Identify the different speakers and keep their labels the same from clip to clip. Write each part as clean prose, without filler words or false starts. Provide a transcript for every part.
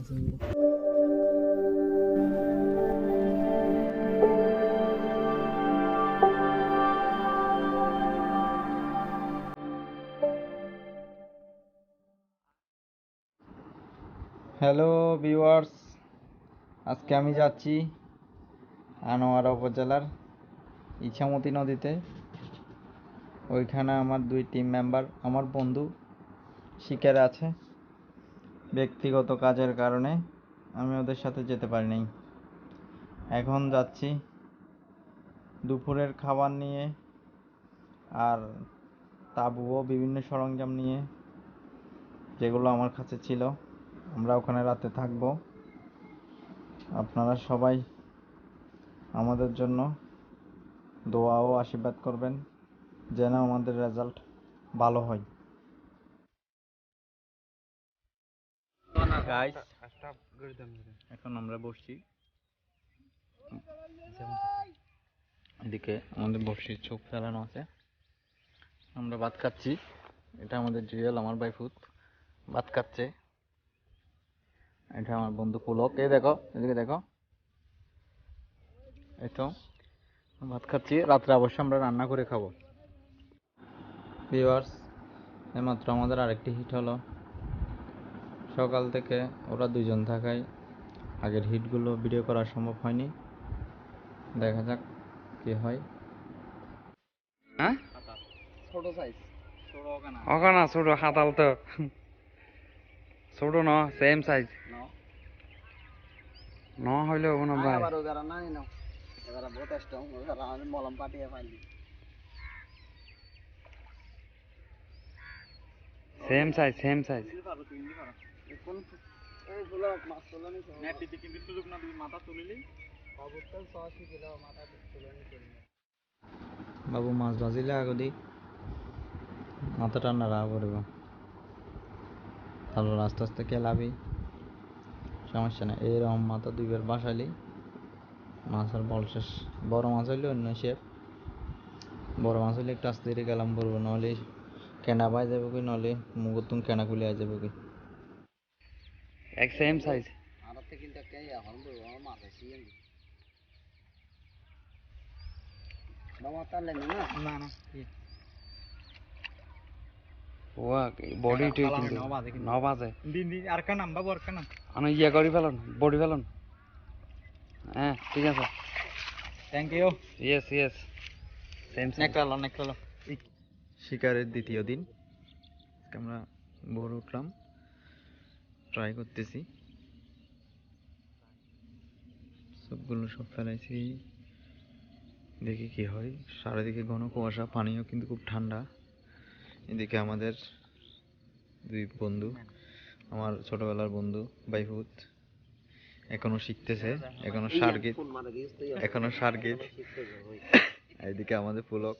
Speaker 1: Hello viewers, আজকে আমি যাচ্ছি আনোয়ারা উপজেলার ইছামতি নদীতে। ওইখানে আমার 2 টিম মেম্বার, আমার বন্ধু শিকারে আছে। ব্যক্তিগত কাজের কারণে আমি ওদের সাথে যেতে পারি নাই। এখন যাচ্ছি দুপুরের খাবার নিয়ে আর তাবু ও বিভিন্ন সরঞ্জাম নিয়ে, যেগুলো আমার কাছে ছিল। আমরা ওখানে রাতে থাকবো। আপনারা সবাই আমাদের জন্য দোয়া ও আশীর্বাদ করবেন যেন আমাদের রেজাল্ট ভালো হয়। গাইস, এখন আমরা বসছি, এদিকে আমাদের বসির চোখ ফেলানো আছে, আমরা ভাত খাচ্ছি। এটা আমাদের জুয়েল, আমার ভাইফুত ভাত খাচ্ছে। এটা আমার বন্ধু পুলক, এই দেখো, এদিকে দেখো, এই তো ভাত খাচ্ছি। রাত্রে অবশ্যই আমরা রান্না করে খাবো। ভিউয়ার্স, এইমাত্র আমাদের আরেকটি হিট হলো। সকাল থেকে ওরা 2 জন থাকায় আগের হিটগুলো ভিডিও করা সম্ভব হয়নি। দেখা যাক কি হয়।
Speaker 2: হ্যাঁ,
Speaker 1: ছোট সাইজ,
Speaker 2: ওখানে ছোট হাতাল তো ছোট ন সেম সাইজ ন হইলে হবো না ভাই।
Speaker 1: মলম পাঠিয়ে পাইলি
Speaker 2: সেম সাইজ সেম সাইজ।
Speaker 1: বাবু মাছ ভাজিলে আগদি মাথা টান্না রাখা পড়ব, তারপর আস্তে আস্তে খেলাবি, সমস্যা না। এইরকম মাথা 2 বার বাসাইলি মাছের বল শেষ। বড় মাছ হইলে অন্য শেপ, বড় মাছ হইলে একটু আস্তে ধীরে গেলাম পড়বো, নাহলে কেনা পাই যাবো কি, নাহলে মুগর তুম কেনা খুলে আই যাবো কি।
Speaker 2: এক সেম সাইজ। ওয়া বডি ঠিক কিন্তু ন বাজে
Speaker 1: আর কা নাম বাবু, আর কা নাম।
Speaker 2: আমি ইয়া করি ফেলুন, বডি ফেলুন। হ্যাঁ ঠিক আছে,
Speaker 1: thank you.
Speaker 2: Yes yes same size.
Speaker 1: নেকড়ালো। শিকারের দ্বিতীয় দিন আমরা ভোর উঠলাম, ট্রাই করতেছি। সবগুলো সব ফেলাইছি, দেখি কি হয়। চারিদিকে ঘন কুয়াশা, পানিও কিন্তু খুব ঠান্ডা। এদিকে আমাদের 2 বন্ধু, আমার ছোটবেলার বন্ধু বাইহুত, এখনো শিখতেছে, এখনো সারগিত। এদিকে আমাদের পুলক।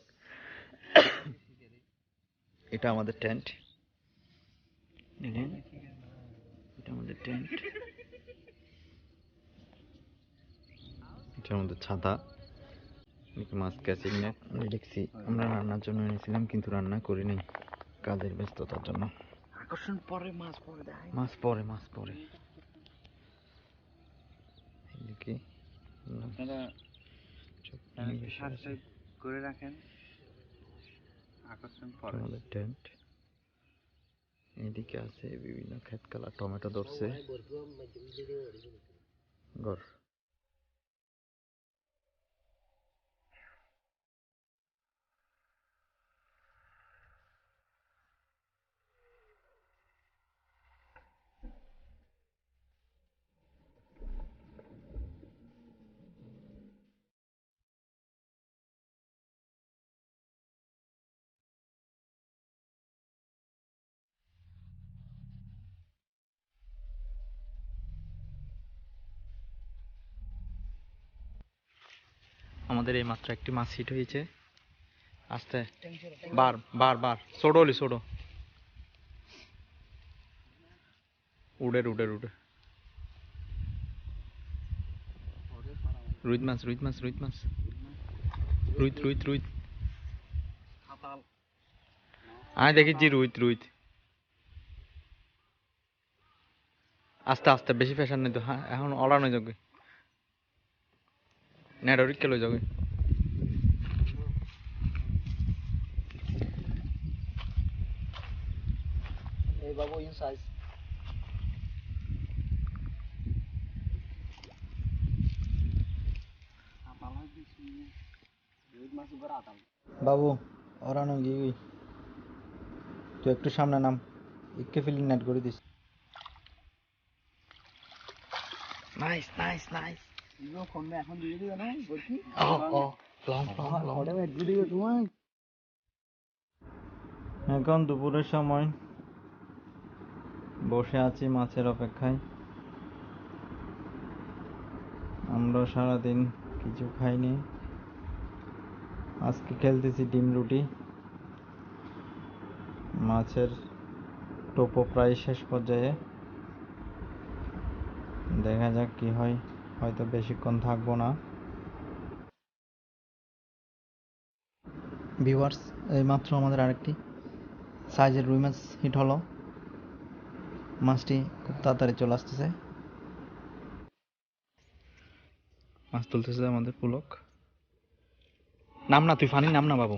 Speaker 1: এটা আমাদের টেন্ট, এটা আমাদের টেন্ট, এটা আমাদের ছাতা। মাছ ক্যাচিং নেট দেখছি, আমরা রান্নার জন্য এনেছিলাম কিন্তু রান্না করি নাই কাজের ব্যস্ততার জন্য।
Speaker 2: আকর্ষণ পরে মাছ পরে দেয়,
Speaker 1: মাছ পরে এদিকে
Speaker 2: আপনারা সাবস্ক্রাইব করে রাখেন। আকর্ষণ পরে
Speaker 1: আমাদের টেন্ট। এদিকে আছে বিভিন্ন ক্ষেত কালা, টমেটো ধরছে ঘর। আমাদের এই মাত্র একটি মাছ হিট হয়েছে। আস্তে বার ছোট উড়ে রুইত মাছ আমি দেখেছি রুইত আস্তে আস্তে বেশি প্রেশার নিতে হ্যাঁ এখন অড়ানো যাবে নেটওয়ার্ক কে লই যাবে এই বাবু ইন সাইজ বাবু অড়ানো গিয়ে তুই একটু সামনে নাম ইকে ফিলিং নেট করে দিস নাইস নাইস নাইস এখন দিয়ে দিবে না বলছি এখন দুপুরের সময় বসে আছি মাছের অপেক্ষায় আমরা সারাদিন কিছু খাইনি আজকে খেলতেছি ডিম রুটি মাছের টোপো প্রায় শেষ পর্যায়ে দেখা যাক কি হয় হয়তো বেশিক্ষণ থাকবো না ভিউয়ার্স এইমাত্র আমাদের আরেকটি সাইজের রুই মাছ হিট হলো মাছটি খুব তাড়াতাড়ি চলে আসতেছে মাছ তুলতেছে আমাদের পুলক নাম না তুই ফানি নাম না বাবু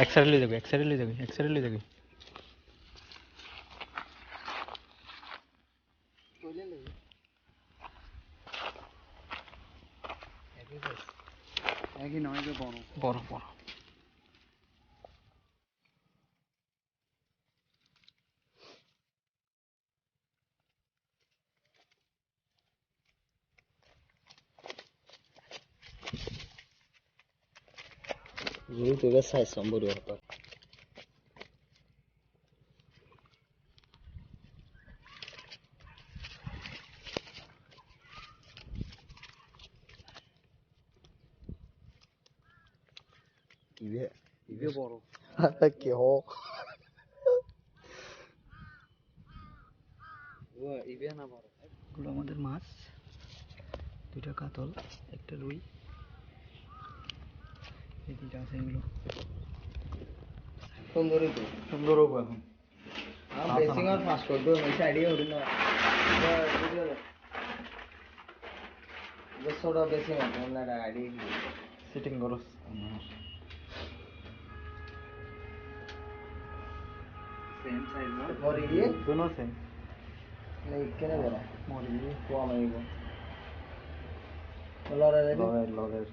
Speaker 1: এক সাইডে লই যাবি এক সাইডে লই যাবি এক সাইডে লই যাবি
Speaker 2: একই নয় যে বড়
Speaker 1: বড় বড়
Speaker 3: রুই তোকে সাইজ সম্ভব হতো
Speaker 2: ইবে বড়
Speaker 3: কি হো
Speaker 2: ইবে না বড়
Speaker 1: এগুলো আমাদের মাছ দুইটা কাতল একটা রুই এই দুইটা আছে এগুলো
Speaker 3: সুন্দরই তো
Speaker 1: সুন্দর হোক এখন
Speaker 3: বেসিং আর ফাস্ট করতে ওই সাইডে ওঠে না ছোটা বেসিং আছে অন্য আইডি
Speaker 1: সিটিং করো
Speaker 2: সেম সাইজ না
Speaker 3: মরি গিয়ে
Speaker 1: दोनों सेम
Speaker 3: नहीं কেনে বড়
Speaker 1: मरी गई
Speaker 3: তো আমি লড়ে রে
Speaker 1: লরের লরের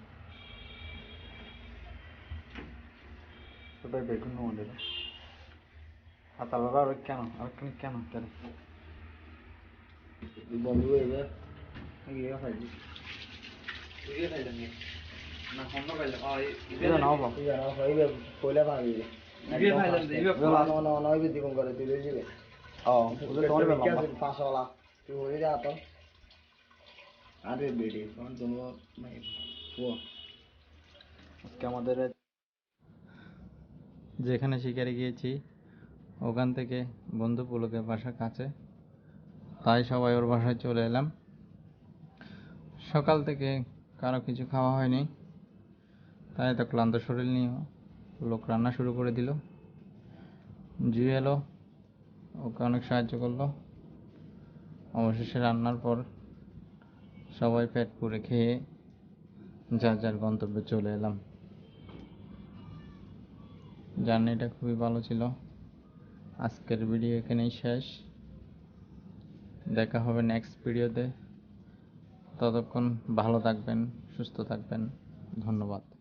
Speaker 1: ওটাই বেগুন মন্দির হাতা বাবা আর কেন কেন
Speaker 3: বন্ধু এবে গিয়ে খাইছি
Speaker 2: ইবে খাইলাম না হন্ন খাইলাম
Speaker 1: ইবে নাও বাবা
Speaker 3: তুই জানো হইবে কইলা ভাবি
Speaker 2: ইবে খাইলাম ইবে
Speaker 3: না না না হইবে দিবন করে তুই লই যাবে
Speaker 1: ওদের তোমার বাবা
Speaker 3: পাঁচওয়ালা তুই হয়ে যা তো আরে বেডি কোন তুমি মানে ও
Speaker 1: আজকে আমাদের যেখানে শিকারে গিয়েছি ওখান থেকে বন্ধু পুলকের বাসা কাছে তাই সবাই ওর বাসায় চলে এলাম সকাল থেকে কারো কিছু খাওয়া হয়নি তাই তো ক্লান্ত শরীর নিয়ে পুলক রান্না শুরু করে দিল জি এলো ওকে অনেক সাহায্য করলো অবশেষে রান্নার পর সবাই পেট পুরে খেয়ে যার যার গন্তব্যে চলে এলাম জার্নিটা খুবই ভালো ছিল আজকের ভিডিও এখানেই শেষ দেখা হবে নেক্সট ভিডিওতে ততক্ষণ ভালো থাকবেন সুস্থ থাকবেন ধন্যবাদ